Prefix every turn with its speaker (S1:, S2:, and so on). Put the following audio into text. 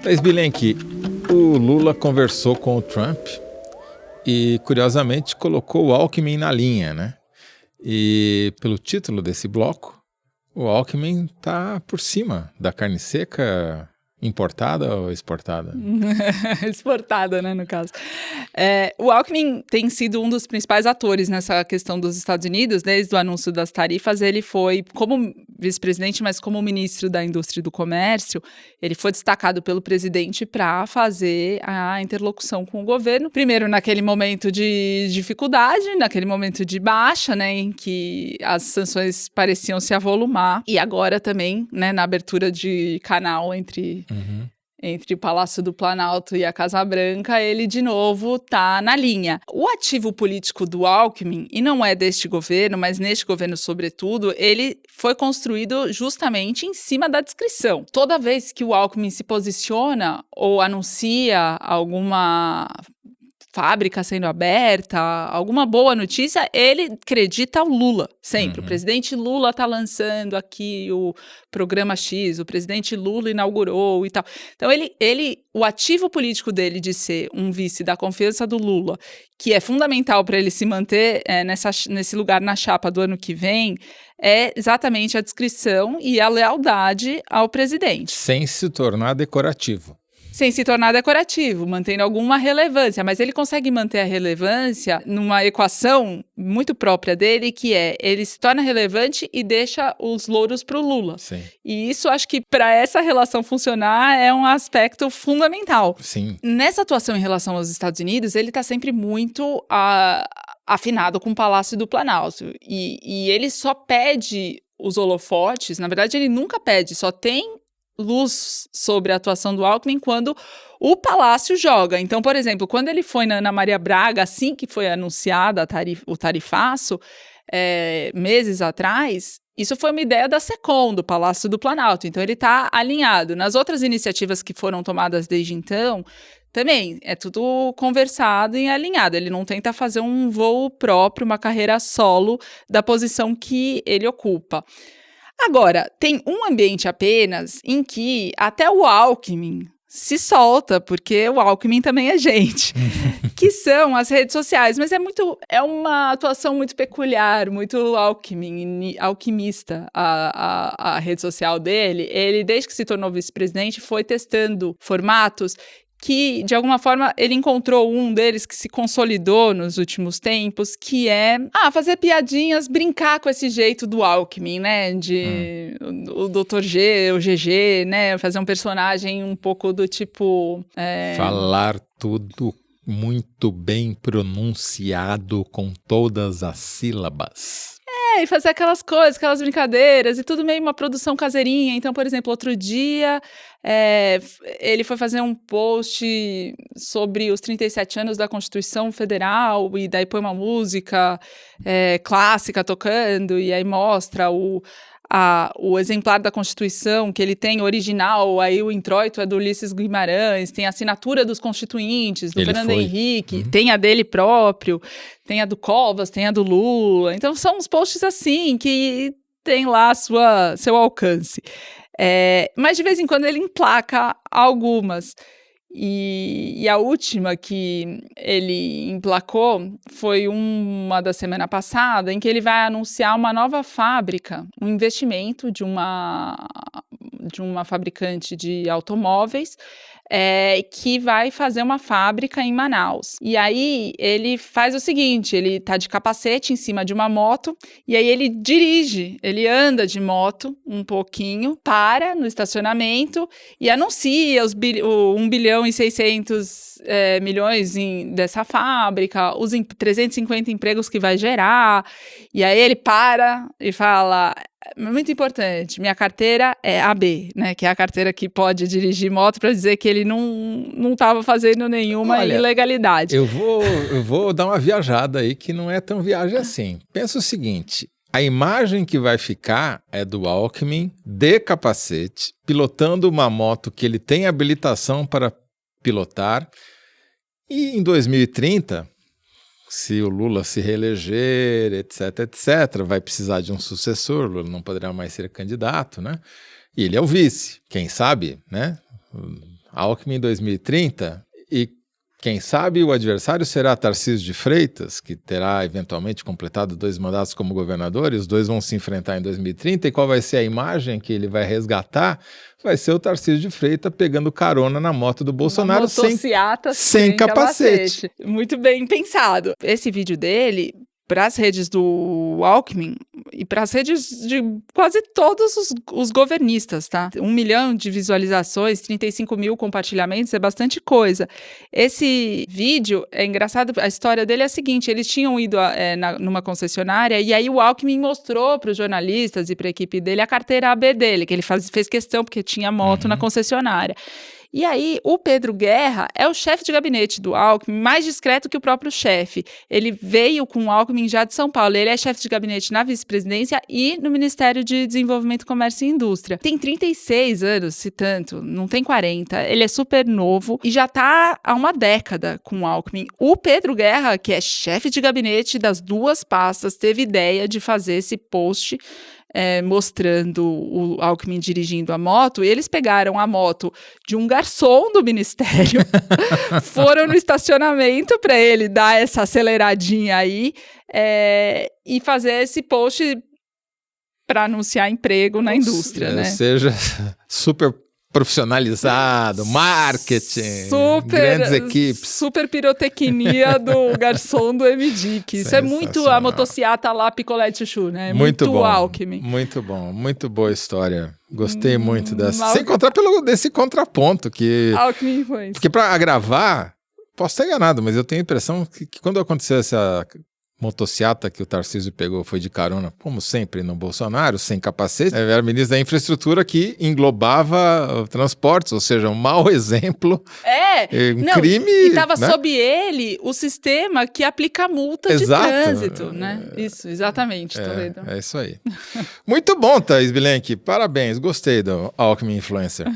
S1: Thaís Bilenque, o Lula conversou com o Trump e, curiosamente, colocou o Alckmin na linha, né? E, pelo título desse bloco, o Alckmin está por cima da carne seca importada ou exportada?
S2: Exportada, né, no caso. O Alckmin tem sido um dos principais atores nessa questão dos Estados Unidos, desde o anúncio das tarifas. Ele foi, como vice-presidente, mas como ministro da Indústria e do Comércio, ele foi destacado pelo presidente para fazer a interlocução com o governo. Primeiro, naquele momento de dificuldade, naquele momento de baixa, né, em que as sanções pareciam se avolumar, e agora também, né, na abertura de canal entre o Palácio do Planalto e a Casa Branca, ele de novo está na linha. O ativo político do Alckmin, e não é deste governo, mas neste governo sobretudo, ele foi construído justamente em cima da discrição. Toda vez que o Alckmin se posiciona ou anuncia alguma fábrica sendo aberta, alguma boa notícia, ele acredita ao Lula, sempre. O presidente Lula está lançando aqui o programa X, o presidente Lula inaugurou e tal. Então, o ativo político dele de ser um vice da confiança do Lula, que é fundamental para ele se manter nesse lugar na chapa do ano que vem, é exatamente a discrição e a lealdade ao presidente.
S1: Sem se tornar decorativo.
S2: Sem se tornar decorativo, mantendo alguma relevância, mas ele consegue manter a relevância numa equação muito própria dele, que é, ele se torna relevante e deixa os louros para o Lula.
S1: Sim.
S2: E isso, acho que para essa relação funcionar, é um aspecto fundamental.
S1: Sim.
S2: Nessa atuação em relação aos Estados Unidos, ele está sempre muito afinado com o Palácio do Planalto, e ele só pede os holofotes, na verdade ele nunca pede, só tem luz sobre a atuação do Alckmin quando o Palácio joga. Então, por exemplo, quando ele foi na Ana Maria Braga, assim que foi anunciada o tarifaço, meses atrás, isso foi uma ideia da SECOM, do Palácio do Planalto. Então, ele está alinhado. Nas outras iniciativas que foram tomadas desde então, também é tudo conversado e alinhado. Ele não tenta fazer um voo próprio, uma carreira solo da posição que ele ocupa. Agora, tem um ambiente apenas em que até o Alckmin se solta, porque o Alckmin também é gente, que são as redes sociais, mas é uma atuação muito peculiar, muito alquimista a rede social dele. Ele, desde que se tornou vice-presidente, foi testando formatos que, de alguma forma, ele encontrou um deles que se consolidou nos últimos tempos, que é fazer piadinhas, brincar com esse jeito do Alckmin, né, o Dr. G, o GG, né, fazer um personagem um pouco do tipo...
S1: Falar tudo muito bem pronunciado com todas as sílabas.
S2: E fazer aquelas coisas, aquelas brincadeiras, e tudo meio uma produção caseirinha. Então, por exemplo, outro dia, ele foi fazer um post sobre os 37 anos da Constituição Federal, e daí põe uma música clássica tocando, e aí mostra o exemplar da Constituição que ele tem original, aí o introito é do Ulisses Guimarães, tem a assinatura dos constituintes, do Fernando Henrique, tem a dele próprio, tem a do Covas, tem a do Lula. Então são uns posts assim que tem lá seu alcance. Mas de vez em quando ele emplaca algumas. E a última que ele emplacou foi uma da semana passada, em que ele vai anunciar uma nova fábrica, um investimento de uma fabricante de automóveis, que vai fazer uma fábrica em Manaus. E aí ele faz o seguinte, ele tá de capacete em cima de uma moto, e aí ele anda de moto um pouquinho, para no estacionamento e anuncia os 1 bilhão e 600 milhões dessa fábrica, os 350 empregos que vai gerar, e aí ele para e fala... Muito importante, minha carteira é AB, né, que é a carteira que pode dirigir moto, para dizer que ele não estava fazendo nenhuma ilegalidade.
S1: Eu vou dar uma viajada aí que não é tão viagem assim. Pensa o seguinte, a imagem que vai ficar é do Alckmin de capacete, pilotando uma moto que ele tem habilitação para pilotar, e em 2030... se o Lula se reeleger, etc., vai precisar de um sucessor, o Lula não poderá mais ser candidato, né? E ele é o vice, quem sabe, né? Alckmin 2030 e quem sabe o adversário será Tarcísio de Freitas, que terá eventualmente completado 2 mandatos como governador, e os dois vão se enfrentar em 2030, e qual vai ser a imagem que ele vai resgatar? Vai ser o Tarcísio de Freitas pegando carona na moto do Bolsonaro sem capacete.
S2: Muito bem pensado. Esse vídeo dele, para as redes do Alckmin e para as redes de quase todos os governistas, tá? 1 milhão de visualizações, 35 mil compartilhamentos, é bastante coisa. Esse vídeo, é engraçado, a história dele é a seguinte, eles tinham ido numa concessionária e aí o Alckmin mostrou para os jornalistas e para a equipe dele a carteira AB dele, que ele fez questão porque tinha moto na concessionária. E aí, o Pedro Guerra é o chefe de gabinete do Alckmin, mais discreto que o próprio chefe. Ele veio com o Alckmin já de São Paulo. Ele é chefe de gabinete na vice-presidência e no Ministério de Desenvolvimento, Comércio e Indústria. Tem 36 anos, se tanto, não tem 40. Ele é super novo e já está há uma década com o Alckmin. O Pedro Guerra, que é chefe de gabinete das 2 pastas, teve ideia de fazer esse post mostrando o Alckmin dirigindo a moto, e eles pegaram a moto de um garçom do ministério, foram no estacionamento para ele dar essa aceleradinha aí e fazer esse post para anunciar emprego na indústria, né?
S1: Ou seja, super profissionalizado, marketing, grandes equipes.
S2: Super pirotecnia do garçom do MDIC. Isso é muito a motociata lá, picolé de chuchu, né? Muito
S1: bom,
S2: Alckmin.
S1: Muito bom, muito boa história. Gostei muito dessa. Sem contar desse contraponto que...
S2: Alckmin foi isso.
S1: Porque para gravar, posso estar enganado, mas eu tenho a impressão que quando aconteceu essa motociata que o Tarcísio pegou foi de carona, como sempre, no Bolsonaro, sem capacete. Era ministro da infraestrutura que englobava transportes, ou seja, um mau exemplo. Crime.
S2: E estava sob ele o sistema que aplica multa de trânsito, né? Isso, exatamente.
S1: É isso aí. Muito bom, Thaís Bilenque. Parabéns, gostei do Alckmin Influencer.